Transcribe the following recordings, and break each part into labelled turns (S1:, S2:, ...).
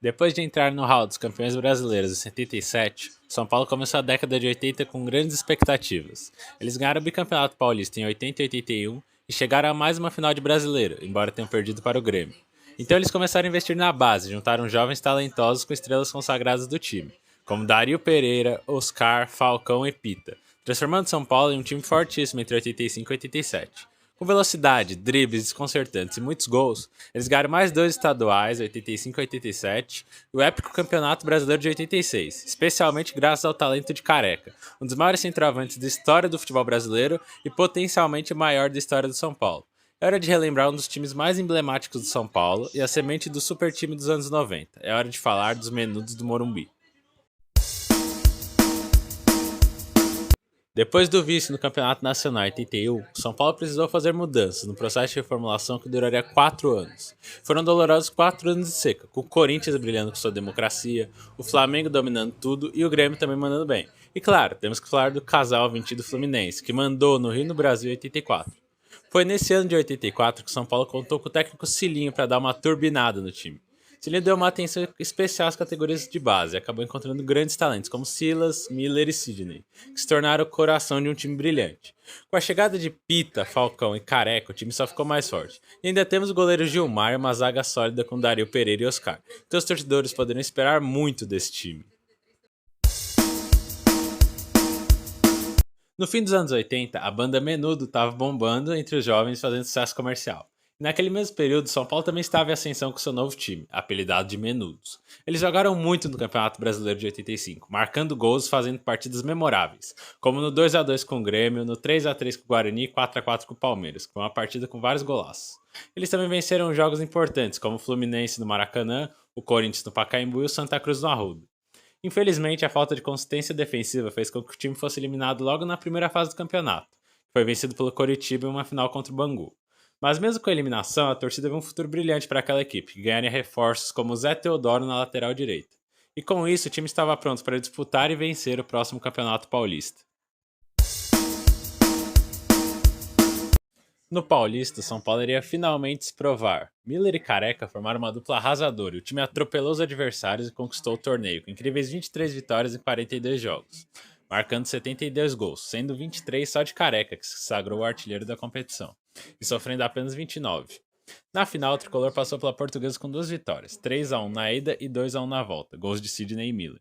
S1: Depois de entrar no hall dos campeões brasileiros em 77, São Paulo começou a década de 80 com grandes expectativas. Eles ganharam o bicampeonato paulista em 80 e 81 e chegaram a mais uma final de brasileiro, embora tenham perdido para o Grêmio. Então eles começaram a investir na base, juntaram jovens talentosos com estrelas consagradas do time, como Dario Pereira, Oscar, Falcão e Pita, transformando São Paulo em um time fortíssimo entre 85 e 87. Com velocidade, dribles desconcertantes e muitos gols, eles ganharam mais dois estaduais, 85 e 87, e o épico Campeonato Brasileiro de 86, especialmente graças ao talento de Careca, um dos maiores centroavantes da história do futebol brasileiro e potencialmente o maior da história do São Paulo. É hora de relembrar um dos times mais emblemáticos do São Paulo e a semente do super time dos anos 90. É hora de falar dos Menudos do Morumbi. Depois do vice no Campeonato Nacional em 81, São Paulo precisou fazer mudanças no processo de reformulação que duraria 4 anos. Foram dolorosos 4 anos de seca, com o Corinthians brilhando com sua democracia, o Flamengo dominando tudo e o Grêmio também mandando bem. E claro, temos que falar do casal 20 do Fluminense, que mandou no Rio e no Brasil em 84. Foi nesse ano de 84 que São Paulo contou com o técnico Cilinho para dar uma turbinada no time. Cilinho deu uma atenção especial às categorias de base e acabou encontrando grandes talentos como Silas, Miller e Sidney, que se tornaram o coração de um time brilhante. Com a chegada de Pita, Falcão e Careca, o time só ficou mais forte. E ainda temos o goleiro Gilmar e uma zaga sólida com Dario Pereira e Oscar. Então os torcedores poderiam esperar muito desse time. No fim dos anos 80, a banda Menudo estava bombando entre os jovens fazendo sucesso comercial. E naquele mesmo período, São Paulo também estava em ascensão com seu novo time, apelidado de Menudos. Eles jogaram muito no Campeonato Brasileiro de 85, marcando gols e fazendo partidas memoráveis, como no 2 a 2 com o Grêmio, no 3 a 3 com o Guarani e 4 a 4 com o Palmeiras, que foi uma partida com vários golaços. Eles também venceram jogos importantes, como o Fluminense no Maracanã, o Corinthians no Pacaembu e o Santa Cruz no Arruda. Infelizmente, a falta de consistência defensiva fez com que o time fosse eliminado logo na primeira fase do campeonato, que foi vencido pelo Coritiba em uma final contra o Bangu. Mas mesmo com a eliminação, a torcida viu um futuro brilhante para aquela equipe, que ganharia reforços como o Zé Teodoro na lateral direita. E com isso, o time estava pronto para disputar e vencer o próximo Campeonato Paulista. No Paulista, São Paulo iria finalmente se provar. Miller e Careca formaram uma dupla arrasadora e o time atropelou os adversários e conquistou o torneio, com incríveis 23 vitórias em 42 jogos, marcando 72 gols, sendo 23 só de Careca, que se sagrou o artilheiro da competição, e sofrendo apenas 29. Na final, o tricolor passou pela Portuguesa com 2 vitórias, 3 a 1 na ida e 2 a 1 na volta, gols de Sidney e Miller.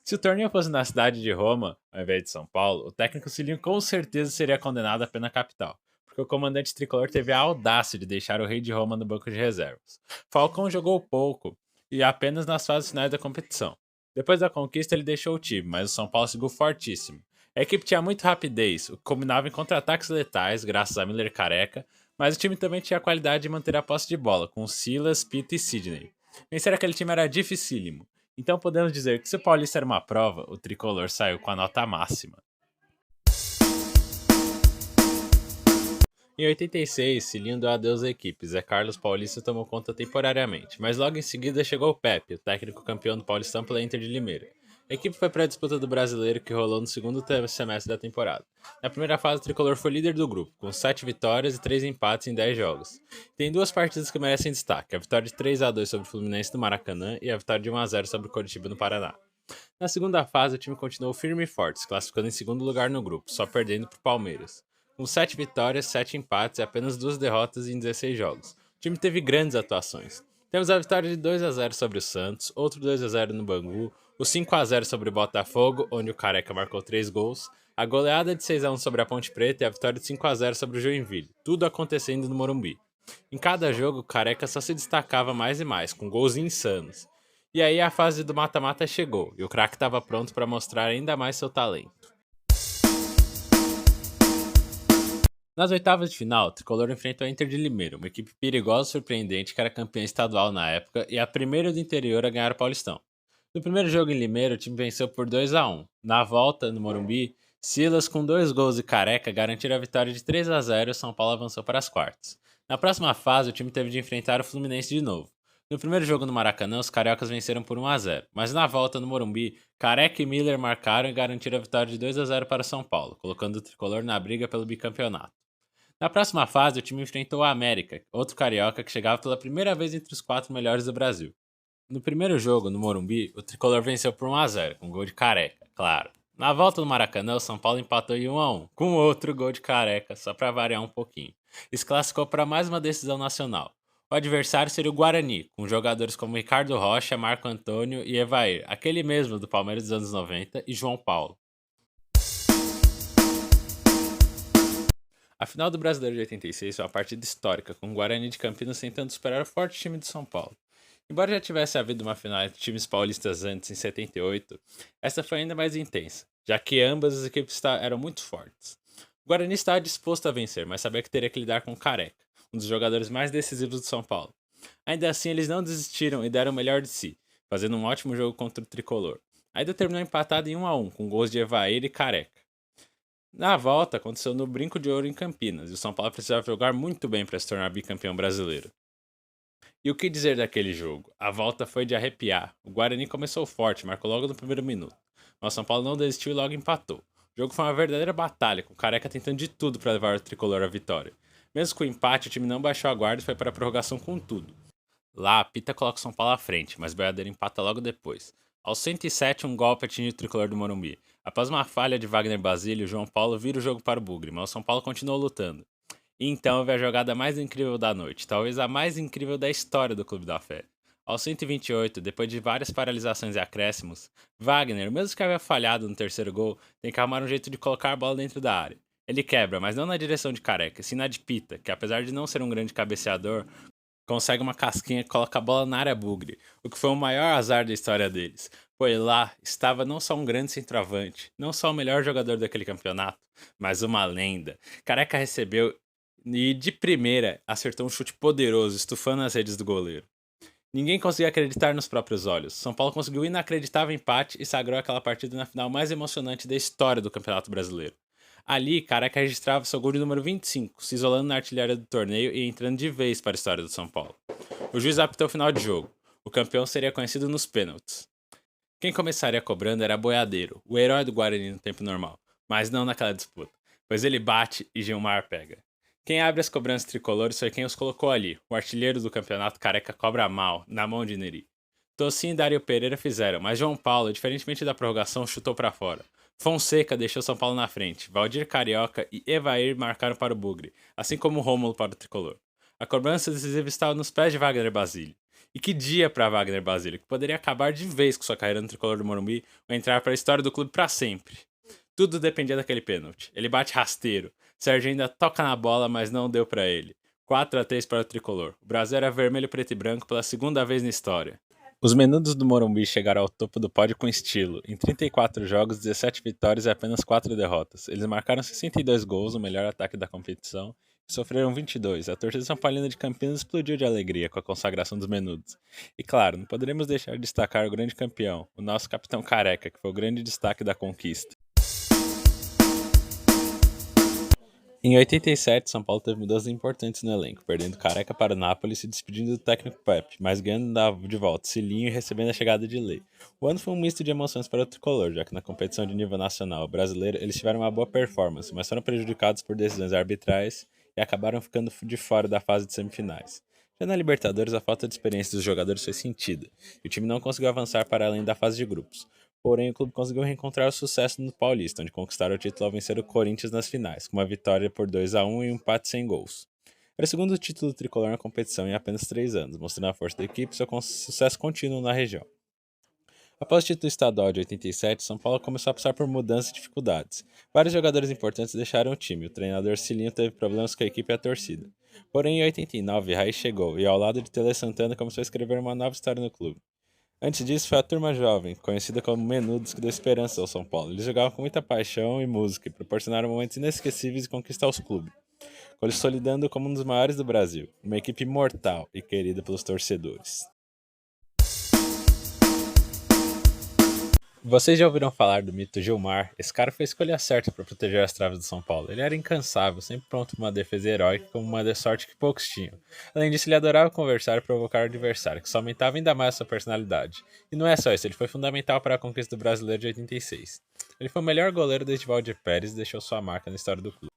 S1: Se o torneio fosse na cidade de Roma, ao invés de São Paulo, o técnico Cilinho com certeza seria condenado à pena capital, porque o comandante tricolor teve a audácia de deixar o rei de Roma no banco de reservas. Falcão jogou pouco e apenas nas fases finais da competição. Depois da conquista, ele deixou o time, mas o São Paulo seguiu fortíssimo. A equipe tinha muita rapidez, o que combinava em contra-ataques letais, graças a Miller e Careca, mas o time também tinha a qualidade de manter a posse de bola, com Silas, Pita e Sidney. Vencer aquele time era dificílimo, então podemos dizer que se o Paulista era uma prova, o tricolor saiu com a nota máxima. Em 86, Cilinho deu adeus à equipe, Zé Carlos Paulista tomou conta temporariamente, mas logo em seguida chegou o Pepe, o técnico campeão do Paulistão pela Inter de Limeira. A equipe foi para a disputa do Brasileiro que rolou no segundo semestre da temporada. Na primeira fase, o tricolor foi líder do grupo, com 7 vitórias e 3 empates em 10 jogos. Tem duas partidas que merecem destaque, a vitória de 3 a 2 sobre o Fluminense no Maracanã e a vitória de 1 a 0 sobre o Coritiba no Paraná. Na segunda fase, o time continuou firme e forte, se classificando em segundo lugar no grupo, só perdendo para o Palmeiras. Com 7 vitórias, 7 empates e apenas 2 derrotas em 16 jogos. O time teve grandes atuações. Temos a vitória de 2 a 0 sobre o Santos, outro 2 a 0 no Bangu, o 5 a 0 sobre o Botafogo, onde o Careca marcou 3 gols, a goleada de 6 a 1 sobre a Ponte Preta e a vitória de 5 a 0 sobre o Joinville, tudo acontecendo no Morumbi. Em cada jogo, o Careca só se destacava mais e mais, com gols insanos. E aí a fase do mata-mata chegou, e o craque estava pronto para mostrar ainda mais seu talento. Nas oitavas de final, o tricolor enfrentou a Inter de Limeira, uma equipe perigosa e surpreendente que era campeã estadual na época e a primeira do interior a ganhar o Paulistão. No primeiro jogo em Limeira, o time venceu por 2 a 1. Na volta, no Morumbi, Silas com 2 gols e Careca garantiram a vitória de 3 a 0 e o São Paulo avançou para as quartas. Na próxima fase, o time teve de enfrentar o Fluminense de novo. No primeiro jogo no Maracanã, os cariocas venceram por 1 a 0, mas na volta no Morumbi, Careca e Miller marcaram e garantiram a vitória de 2 a 0 para o São Paulo, colocando o tricolor na briga pelo bicampeonato. Na próxima fase, o time enfrentou a América, outro carioca que chegava pela primeira vez entre os 4 melhores do Brasil. No primeiro jogo, no Morumbi, o tricolor venceu por 1 a 0, com gol de Careca, claro. Na volta no Maracanã, o São Paulo empatou em 1 a 1, com outro gol de Careca, só para variar um pouquinho. Isso classificou para mais uma decisão nacional. O adversário seria o Guarani, com jogadores como Ricardo Rocha, Marco Antônio e Evair, aquele mesmo do Palmeiras dos anos 90, e João Paulo. A final do Brasileiro de 86 foi uma partida histórica, com o Guarani de Campinas tentando superar o forte time de São Paulo. Embora já tivesse havido uma final entre times paulistas antes, em 78, essa foi ainda mais intensa, já que ambas as equipes eram muito fortes. O Guarani estava disposto a vencer, mas sabia que teria que lidar com o Careca, um dos jogadores mais decisivos do São Paulo. Ainda assim, eles não desistiram e deram o melhor de si, fazendo um ótimo jogo contra o Tricolor. Ainda terminou empatado em 1 a 1, com gols de Evair e Careca. Na volta, aconteceu no Brinco de Ouro em Campinas, e o São Paulo precisava jogar muito bem para se tornar bicampeão brasileiro. E o que dizer daquele jogo? A volta foi de arrepiar. O Guarani começou forte, marcou logo no primeiro minuto. Mas o São Paulo não desistiu e logo empatou. O jogo foi uma verdadeira batalha, com o Careca tentando de tudo para levar o tricolor à vitória. Mesmo com o empate, o time não baixou a guarda e foi para a prorrogação com tudo. Lá, a Pita coloca o São Paulo à frente, mas o Boiadeiro empata logo depois. Aos 107, um golpe atinge o tricolor do Morumbi. Após uma falha de Wagner Basílio, João Paulo vira o jogo para o Bugre, mas o São Paulo continuou lutando. E então veio a jogada mais incrível da noite, talvez a mais incrível da história do Clube da Fé. Aos 128, depois de várias paralisações e acréscimos, Wagner, mesmo que havia falhado no terceiro gol, tem que arrumar um jeito de colocar a bola dentro da área. Ele quebra, mas não na direção de Careca, sim na de Pita, que apesar de não ser um grande cabeceador, consegue uma casquinha que coloca a bola na área bugre, o que foi o maior azar da história deles. Pois lá estava não só um grande centroavante, não só o melhor jogador daquele campeonato, mas uma lenda. Careca recebeu e de primeira acertou um chute poderoso, estufando as redes do goleiro. Ninguém conseguia acreditar nos próprios olhos. São Paulo conseguiu um inacreditável empate e sagrou aquela partida na final mais emocionante da história do Campeonato Brasileiro. Ali, Careca registrava seu gol de número 25, se isolando na artilharia do torneio e entrando de vez para a história do São Paulo. O juiz apitou o final de jogo. O campeão seria conhecido nos pênaltis. Quem começaria cobrando era Boiadeiro, o herói do Guarani no tempo normal, mas não naquela disputa, pois ele bate e Gilmar pega. Quem abre as cobranças tricolores foi quem os colocou ali, o artilheiro do campeonato Careca cobra mal, na mão de Neri. Tocinho e Dário Pereira fizeram, mas João Paulo, diferentemente da prorrogação, chutou para fora. Fonseca deixou São Paulo na frente, Valdir Carioca e Evair marcaram para o Bugre, assim como Rômulo para o tricolor. A cobrança decisiva estava nos pés de Wagner Basílio. E que dia para Wagner Basílio, que poderia acabar de vez com sua carreira no tricolor do Morumbi ou entrar para a história do clube para sempre. Tudo dependia daquele pênalti. Ele bate rasteiro. Sérgio ainda toca na bola, mas não deu para ele. 4 a 3 para o tricolor. O Brasil era vermelho, preto e branco pela segunda vez na história. Os menudos do Morumbi chegaram ao topo do pódio com estilo. Em 34 jogos, 17 vitórias e apenas 4 derrotas. Eles marcaram 62 gols, o melhor ataque da competição, e sofreram 22. A torcida São Paulina de Campinas explodiu de alegria com a consagração dos menudos. E claro, não poderíamos deixar de destacar o grande campeão, o nosso capitão Careca, que foi o grande destaque da conquista. Em 87, São Paulo teve mudanças importantes no elenco, perdendo Careca para o Napoli e se despedindo do técnico Pepe, mas ganhando de volta Cilinho e recebendo a chegada de Lei. O ano foi um misto de emoções para o tricolor, já que na competição de nível nacional brasileiro eles tiveram uma boa performance, mas foram prejudicados por decisões arbitrais e acabaram ficando de fora da fase de semifinais. Já na Libertadores, a falta de experiência dos jogadores foi sentida, e o time não conseguiu avançar para além da fase de grupos. Porém, o clube conseguiu reencontrar o sucesso no Paulista, onde conquistaram o título ao vencer o Corinthians nas finais, com uma vitória por 2 a 1 e um empate sem gols. Era o segundo título tricolor na competição em apenas 3 anos, mostrando a força da equipe e seu sucesso contínuo na região. Após o título estadual de 87, São Paulo começou a passar por mudanças e dificuldades. Vários jogadores importantes deixaram o time, o treinador Cilinho teve problemas com a equipe e a torcida. Porém, em 89, Raiz chegou e, ao lado de Tele Santana, começou a escrever uma nova história no clube. Antes disso, foi a Turma Jovem, conhecida como Menudos, que deu esperança ao São Paulo. Eles jogavam com muita paixão e música e proporcionaram momentos inesquecíveis de conquistar os clubes, consolidando como um dos maiores do Brasil, uma equipe imortal e querida pelos torcedores. Vocês já ouviram falar do mito Gilmar? Esse cara foi a escolha certa para proteger as traves do São Paulo. Ele era incansável, sempre pronto para uma defesa heróica, como uma de sorte que poucos tinham. Além disso, ele adorava conversar e provocar o adversário, que só aumentava ainda mais a sua personalidade. E não é só isso, ele foi fundamental para a conquista do Brasileiro de 86. Ele foi o melhor goleiro desde Valdir Pérez e deixou sua marca na história do clube.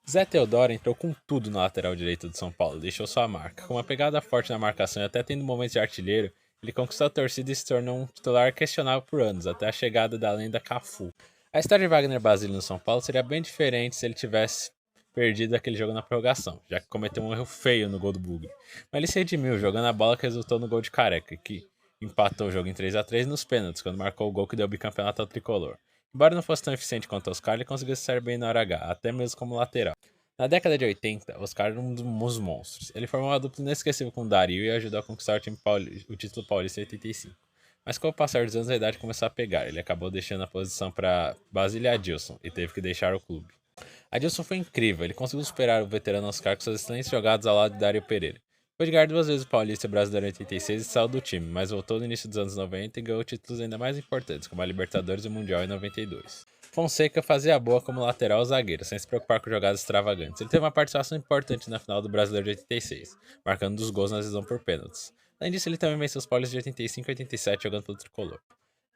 S1: Zé Teodoro entrou com tudo na lateral direita do São Paulo, deixou sua marca. Com uma pegada forte na marcação e até tendo momentos de artilheiro, Ele conquistou a torcida e se tornou um titular questionável por anos, até a chegada da lenda Cafu. A história de Wagner Basílio no São Paulo seria bem diferente se ele tivesse perdido aquele jogo na prorrogação, já que cometeu um erro feio no gol do Bugre. Mas ele se redimiu jogando a bola que resultou no gol de Careca, que empatou o jogo em 3-3 nos pênaltis, quando marcou o gol que deu o bicampeonato ao tricolor. Embora não fosse tão eficiente quanto Oscar, ele conseguiu se sair bem na hora H, até mesmo como lateral. Na década de 80, Oscar era um dos monstros. Ele formou uma dupla inesquecível com o Dario e ajudou a conquistar o título paulista em 85. Mas com o passar dos anos a idade começou a pegar, ele acabou deixando a posição para Basílio Adilson e teve que deixar o clube. Adilson foi incrível, ele conseguiu superar o veterano Oscar com suas excelentes jogadas ao lado de Dário Pereira. Foi de ganhar duas vezes o Paulista e o Brasileiro em 86 e saiu do time, mas voltou no início dos anos 90 e ganhou títulos ainda mais importantes, como a Libertadores e o Mundial em 92. Fonseca fazia a boa como lateral ou zagueiro, sem se preocupar com jogadas extravagantes. Ele teve uma participação importante na final do Brasileiro de 86, marcando dos gols na decisão por pênaltis. Além disso, ele também venceu os Paulistas de 85 e 87 jogando pelo tricolor.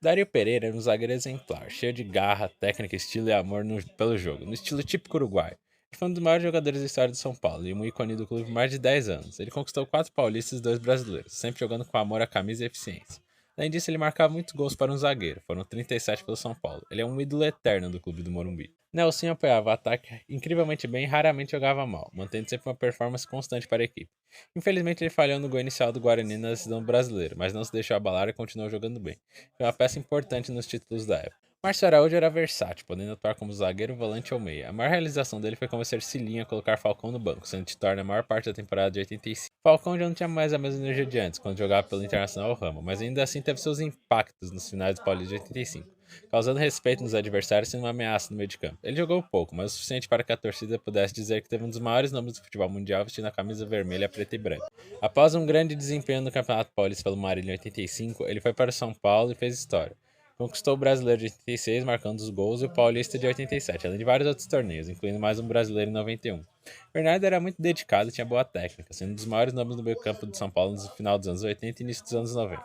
S1: Dário Pereira era um zagueiro exemplar, cheio de garra, técnica, estilo e amor pelo jogo, no estilo típico uruguaio. Ele foi um dos maiores jogadores da história de São Paulo e um ícone do clube por mais de 10 anos. Ele conquistou 4 paulistas e 2 brasileiros, sempre jogando com amor à camisa e eficiência. Além disso, ele marcava muitos gols para um zagueiro, foram 37 pelo São Paulo. Ele é um ídolo eterno do clube do Morumbi. Nelson apoiava o ataque incrivelmente bem e raramente jogava mal, mantendo sempre uma performance constante para a equipe. Infelizmente, ele falhou no gol inicial do Guarani na decisão brasileira, mas não se deixou abalar e continuou jogando bem. Foi uma peça importante nos títulos da época. Márcio Araújo era versátil, podendo atuar como zagueiro, volante ou meia. A maior realização dele foi convencer Cilinho a colocar Falcão no banco, sendo titular na maior parte da temporada de 85. Falcão já não tinha mais a mesma energia de antes, quando jogava pelo Internacional ou Rama, mas ainda assim teve seus impactos nos finais do Paulista de 85, causando respeito nos adversários e sendo uma ameaça no meio de campo. Ele jogou pouco, mas o suficiente para que a torcida pudesse dizer que teve um dos maiores nomes do futebol mundial vestindo a camisa vermelha, preta e branca. Após um grande desempenho no Campeonato Paulista pelo Marília em 85, ele foi para o São Paulo e fez história. Conquistou o Brasileiro de 86, marcando os gols, e o Paulista de 87, além de vários outros torneios, incluindo mais um Brasileiro em 91. Bernardo era muito dedicado e tinha boa técnica, sendo um dos maiores nomes do meio-campo de São Paulo no final dos anos 80 e início dos anos 90.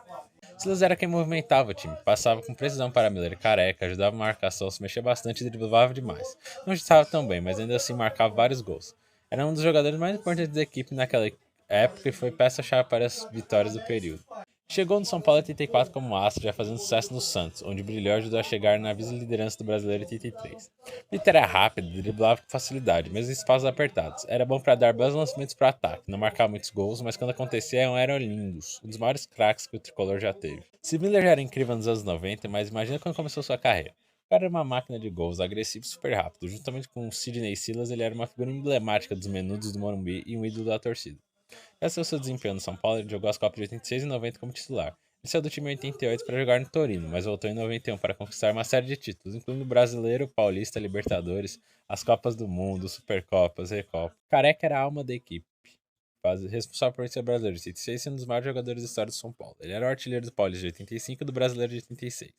S1: Silas era quem movimentava o time, passava com precisão para Miller e Careca, ajudava a marcação, se mexia bastante e driblava demais. Não estava tão bem, mas ainda assim marcava vários gols. Era um dos jogadores mais importantes da equipe naquela época e foi peça-chave para as vitórias do período. Chegou no São Paulo em 84 como astro, já fazendo sucesso no Santos, onde brilhou e ajudou a chegar na vice-liderança do Brasileiro em 83. Peter era rápido, driblava com facilidade, mesmo em espaços apertados. Era bom para dar belos lançamentos para ataque, não marcava muitos gols, mas quando acontecia eram lindos, um dos maiores craques que o tricolor já teve. Se Miller já era incrível nos anos 90, mas imagina quando começou sua carreira. O cara era uma máquina de gols, agressivo e super rápido. Juntamente com o Sidney Silas, ele era uma figura emblemática dos menudos do Morumbi e um ídolo da torcida. Graças ao seu desempenho no São Paulo, ele jogou as Copas de 86 e 90 como titular. Ele saiu do time em 88 para jogar no Torino, mas voltou em 91 para conquistar uma série de títulos, incluindo o Brasileiro, Paulista, Libertadores, as Copas do Mundo, Supercopas, Recopa. Careca era a alma da equipe, responsável por ser brasileiro de 86 e um dos maiores jogadores da história do São Paulo. Ele era o artilheiro do Paulista de 85 e do Brasileiro de 86,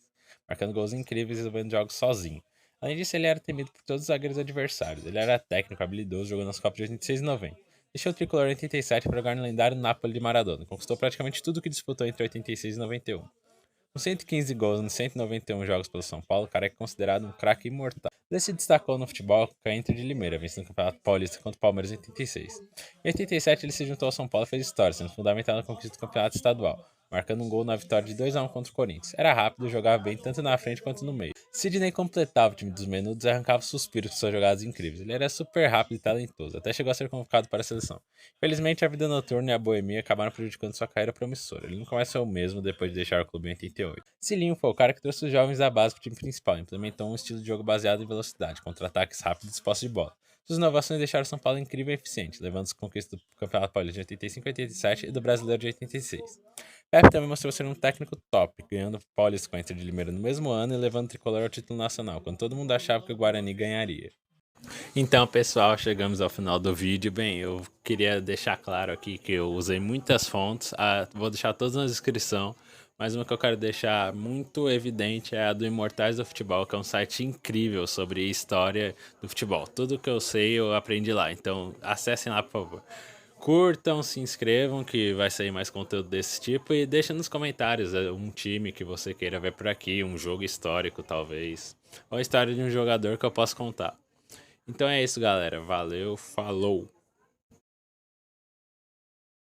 S1: marcando gols incríveis e resolvendo jogos sozinho. Além disso, ele era temido por todos os zagueiros adversários. Ele era técnico, habilidoso, jogando nas Copas de 86 e 90. Deixou o tricolor em 87 para jogar no lendário Napoli de Maradona. Conquistou praticamente tudo o que disputou entre 86 e 91. Com 115 gols em 191 jogos pelo São Paulo, Careca é considerado um craque imortal. Ele se destacou no futebol com a Inter de Limeira, vencendo o Campeonato Paulista contra o Palmeiras em 86. Em 87 ele se juntou ao São Paulo e fez história, sendo fundamental na conquista do Campeonato Estadual, marcando um gol na vitória de 2-1 contra o Corinthians. Era rápido e jogava bem tanto na frente quanto no meio. Sidney completava o time dos menudos e arrancava suspiros com suas jogadas incríveis. Ele era super rápido e talentoso, até chegou a ser convocado para a seleção. Infelizmente, a vida noturna e a boemia acabaram prejudicando sua carreira promissora. Ele nunca mais foi o mesmo depois de deixar o clube em 88. Cilinho foi o cara que trouxe os jovens da base para o time principal, implementou um estilo de jogo baseado em velocidade, contra-ataques rápidos e posse de bola. Suas inovações deixaram São Paulo incrível e eficiente, levando as conquistas do Campeonato Paulista de 85 e 87 e do Brasileiro de 86. Pepe também mostrou ser um técnico top, ganhando o Paulista com a Inter de Limeira no mesmo ano e levando o tricolor ao título nacional, quando todo mundo achava que o Guarani ganharia. Então, pessoal, chegamos ao final do vídeo. Bem, eu queria deixar claro aqui que eu usei muitas fontes, vou deixar todas na descrição, mas uma que eu quero deixar muito evidente é a do Imortais do Futebol, que é um site incrível sobre história do futebol. Tudo que eu sei eu aprendi lá, então acessem lá, por favor. Curtam, se inscrevam que vai sair mais conteúdo desse tipo e deixem nos comentários um time que você queira ver por aqui, um jogo histórico talvez, ou a história de um jogador que eu possa contar. Então é isso, galera. Valeu, falou!